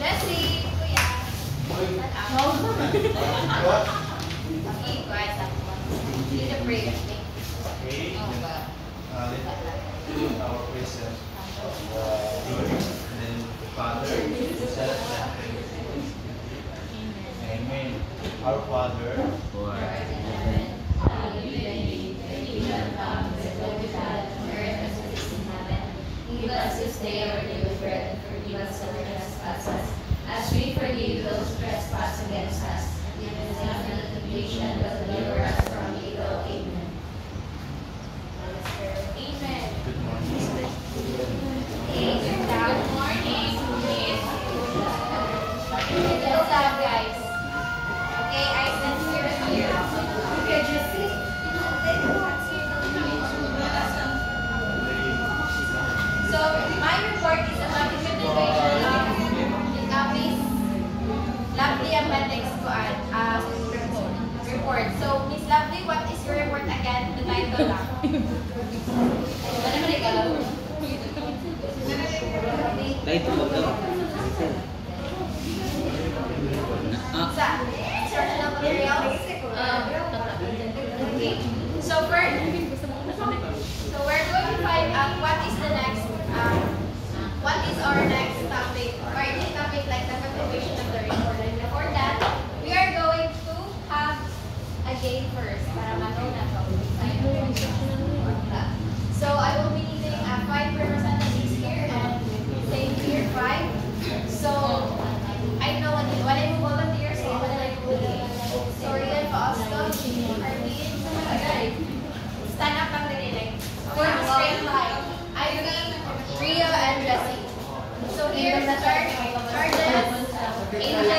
Jessie, kuya. No. Okay, guys. Need a break. Okay. Our present of and then the Father, the Son, Amen. Our Father, who art in heaven, hallowed be thy name. Thy kingdom come, thy will be done on earth as it is in heaven. Give us this day our daily bread, and forgive us our trespasses, as we forgive those who trespass against us. And lead us not into temptation, but deliver us from evil. Amen. Amen. good morning. Hey, good morning. What's up, guys? Okay, I sense you're here. Okay, just sit. So, my report is about the continuation of Miss Lovely Appendix report. So, Miss Lovely, what is your report again? The title lang. Ano naman ikaw? Title of the Sa instructional materials. Okay. So we're going to find out what is the next what is our next topic, or any topic like the continuation of the report. And before that, we are going to have a game first para mano na to. So I will be needing 5 representatives here and same here 5. So I know when I volunteer, so when I so Rian, Fausto, Arlene, stand up lang din form a straight line. Ivy, Ria, and Jessie. So here's Charles, Angel,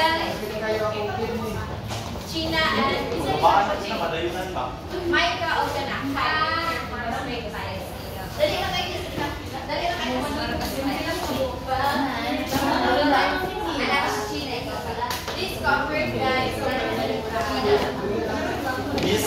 Gina, and Micah, Ogana. Straight line. Dali na kayo, dali na kayo. This covered, guys. Miss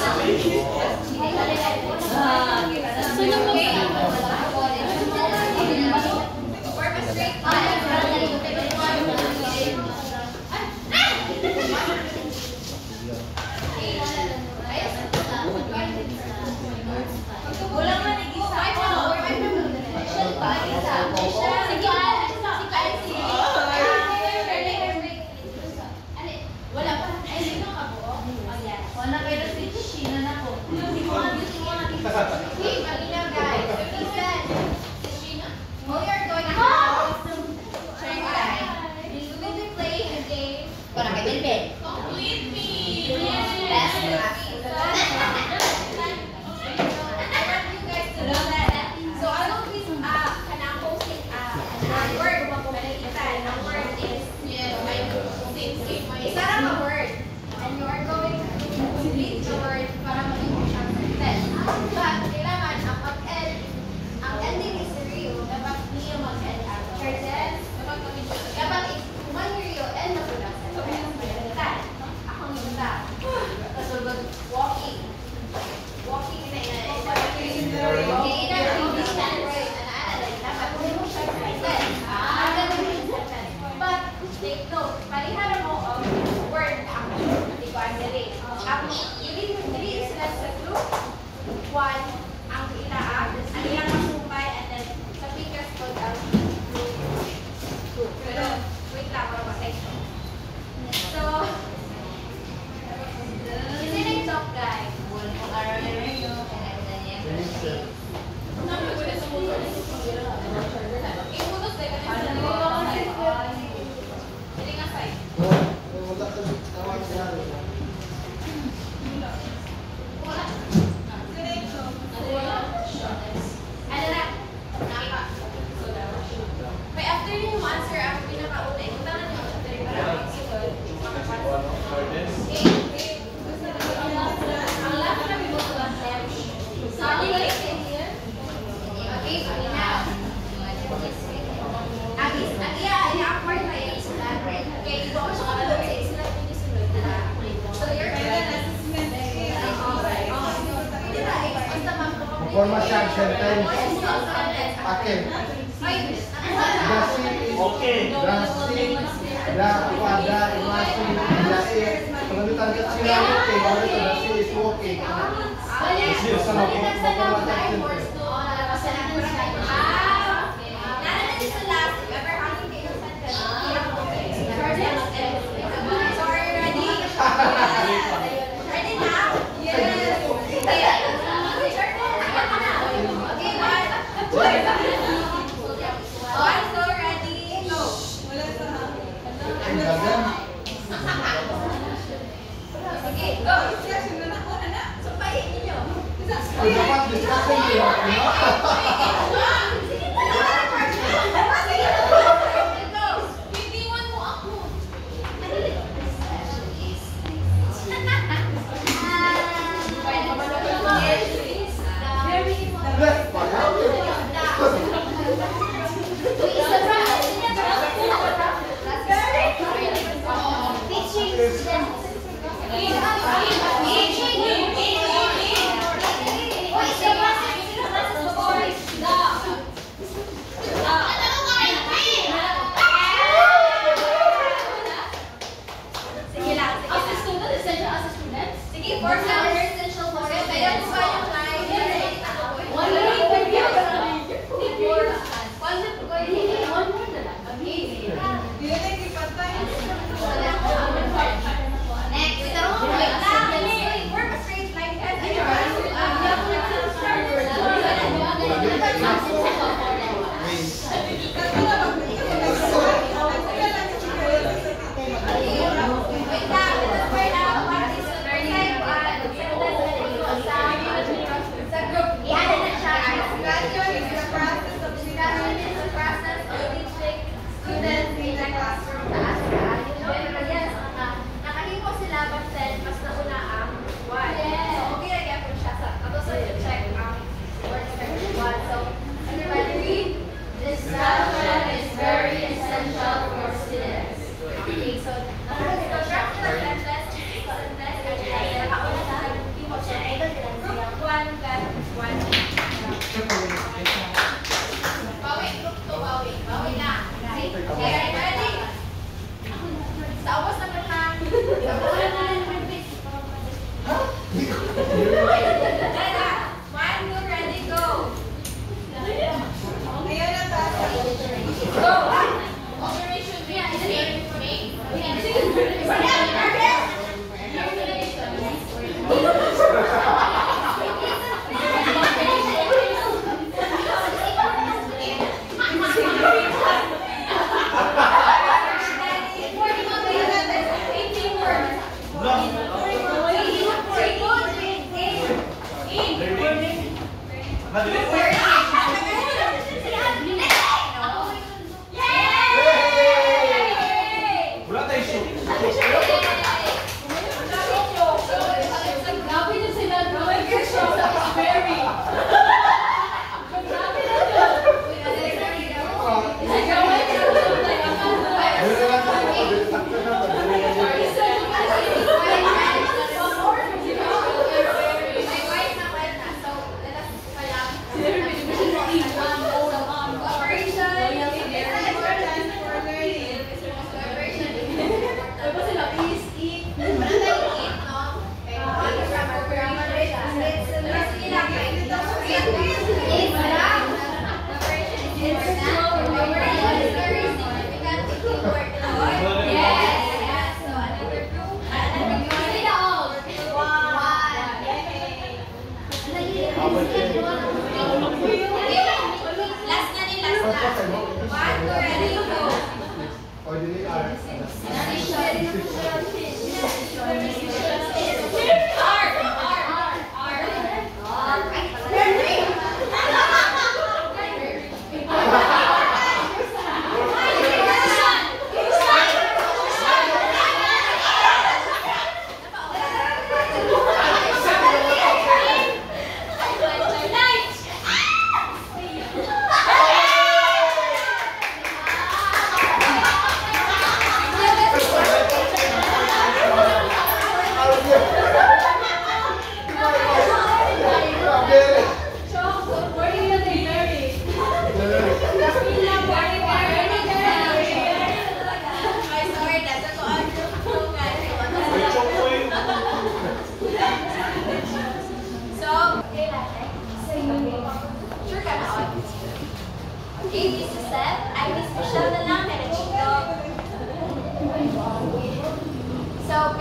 Formasyang sentence. Akin. Okay. Drastic. Ya, ako ada, imasi, ilasi. Pagalitan ka sila okay, bakit ito nasi is okay. Sa ma-formal section. Dapat discussion nyo.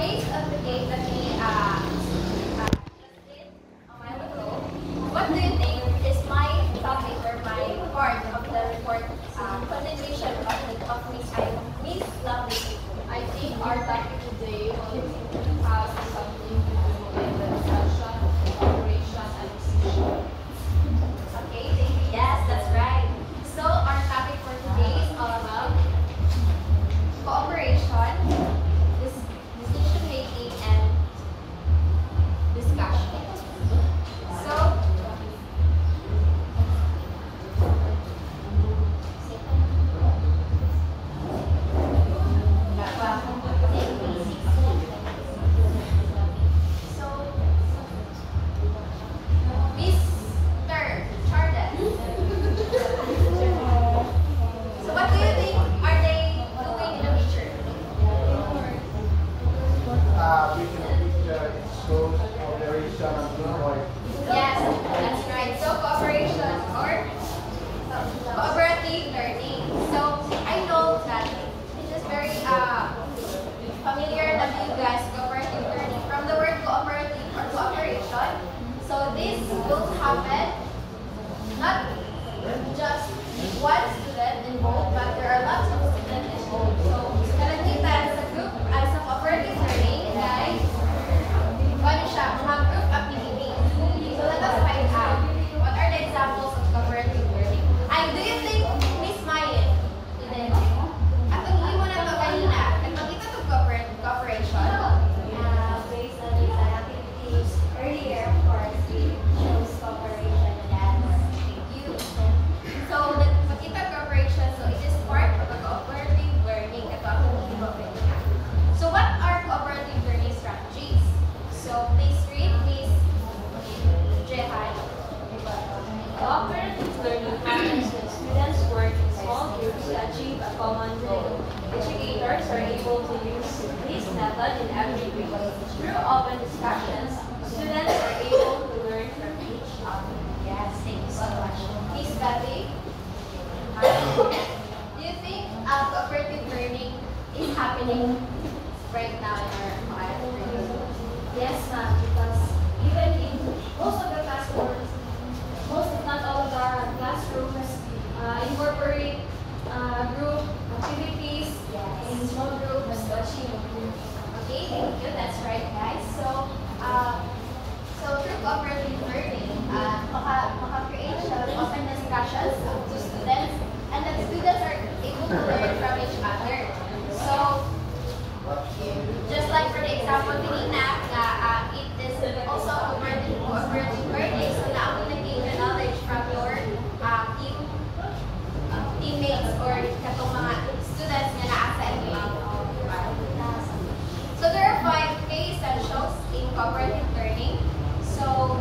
based on the game that we just did a while ago, what do you think is my topic or my part of the report condemnation of Miss Lovely? I think our topic today has something to do with the discussion, operation, and decision. Okay, thank you. Yes, that's right. So our topic for today is all about cooperation, decision making, and discussion. So Mr. Jordan. So what do you think are they doing in the picture? We can picture it shows cooperation and teamwork. Yes, that's right. So cooperation or cooperative learning. So I know that it is very familiar to you guys, cooperative learning. From the word cooperative or cooperation. So this will happen not just one student involved, but there are lots of students involved. So kalagita as a group, as a cooperative learning, guys, ano siya, mga group activities. So let us find out what are the examples of cooperative learning. Do you think, Miss Mayen, atong himo na to kanina, nagpakita to cooperation? Based on these activities earlier, of course, we chose cooperation and Thank you. So, nagpakita cooperation, so it is part of the cooperative learning. Ito ang himo kanina. So, what are cooperative learning strategies? So, please read, Miss Jehan. cooperative learning happens when students work in small groups to achieve a common goal. Educators are able to use this method in every week. Through open discussions, students are able to learn from each other. Yes, thank you so much. Miss Betty, do you think cooperative learning is happening right now in our classroom? Yes, ma'am, because even in most of the classrooms, most if not all of our classrooms incorporate group activities in small groups to achieve. Okay, thank you. That's right, guys. So, through cooperative learning, maka-create siya of open discussions to students, and that students are able to learn from each other. So, just like for the example kanina, it is also cooperative learning. So, naamon nag-gain the knowledge from your teammates or katong mga students na naa sa inyo. So there are 5 key essentials in cooperative learning. So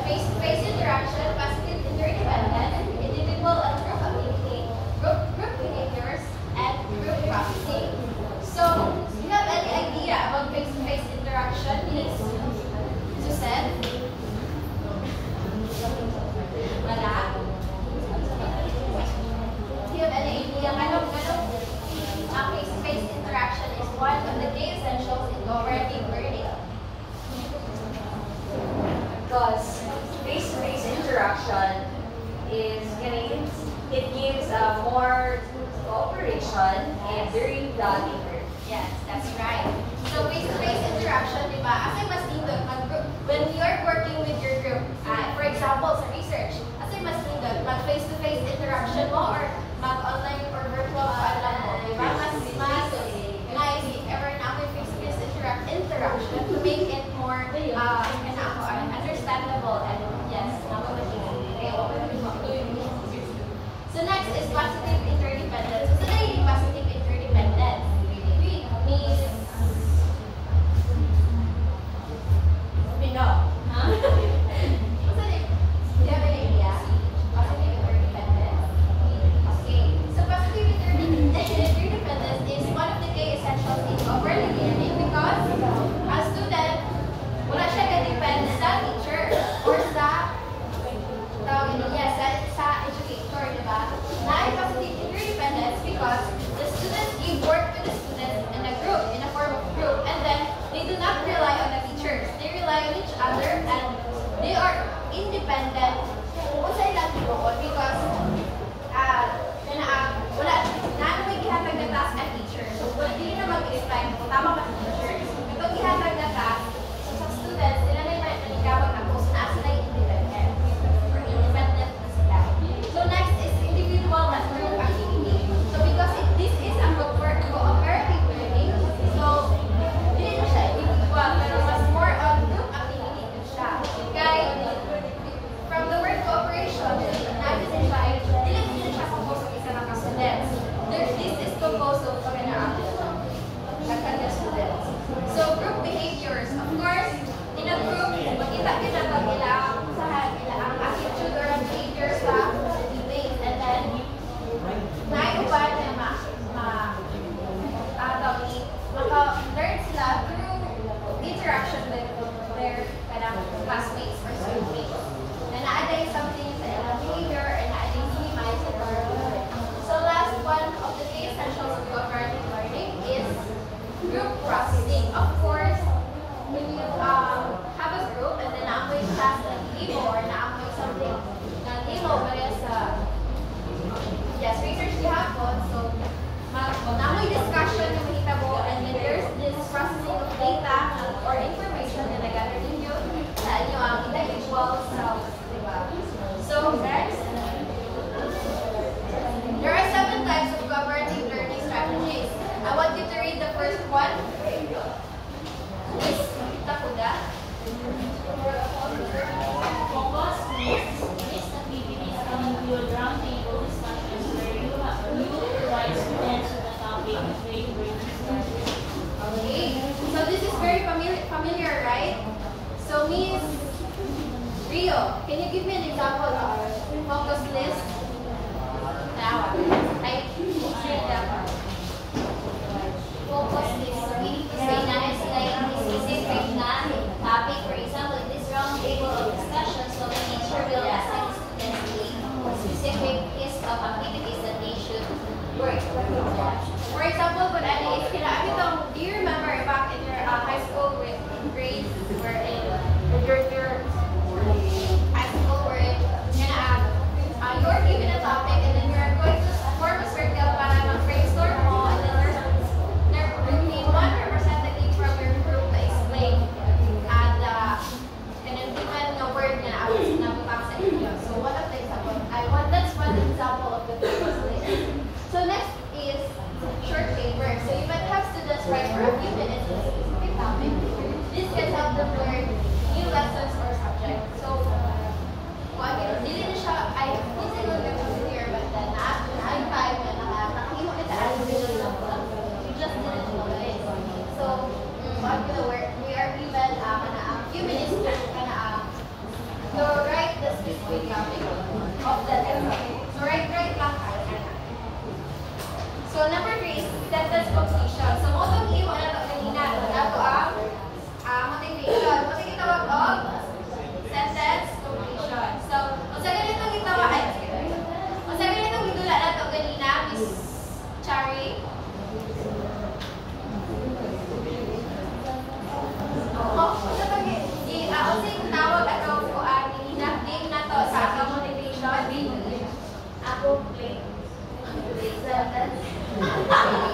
face-to-face interaction, positive interdependence, individual and group activity, group behaviors, and group processing. So do you have any idea about face-to-face interaction, Miss Suzette? Wala? Do you have any idea? Face-to-face interaction is one of the key essentials in cooperative learning. Because face-to-face interaction it gives more cooperation and during the labor. Yes, that's right. So face-to-face interaction, di ba? Asay mas nindot when you're working with your group, for example, sa research, asay mas nindot mag-face-to-face interaction mo or mag-online or virtual pa mo, di ba? Mas nice if ever na may face-to-face interaction to make it more understandable and yes, so next is positive interdependence. So today, positive interdependence. Miss Pino. Do you have an idea? Positive interdependence. I want you to read the first one. Miss Takuda. Focus list activities can include roundtable discussions where you provide students with a topic they bring to study. Okay, so this is very familiar, right? So Miss Rio, can you give me an example of focus list? Now, I share that part. Focus list. So we need to say na it's like specific na topic. For example, in this round table of discussion, so the teacher will assign students a specific list of activities that they should work. For example, kung ano is do you remember back in your high school with grades where your high school where you're given a topic and then you're going to form a circle para mag-brainstorm mo and then there will be one representative from your group to explain and then given a word na nabutak sa inyo. So one of the example, that's one example of the focus list. So next is short paper. So you might have students write for a few minutes on a specific topic. This can help them learn new lessons or subjects. So, dili na siya, hindi ko na familiar, but then after I'm time na nakahimo na sa animation lang po. You just didn't know it. So, we are given a few minutes to write the specific topic of the lesson. So, write lang tayo. So, number 3 is sentence completion. So, mo itong iwan na ito kanina. Ito motivation. Mo itong itawag og sentence completion. So, kung sa ganitong itawag, kung sa ganitong gidula na ito kanina, Miss Chari. Kung sa tawag ato ko name na to sa atong motivation, ako play. Sentence.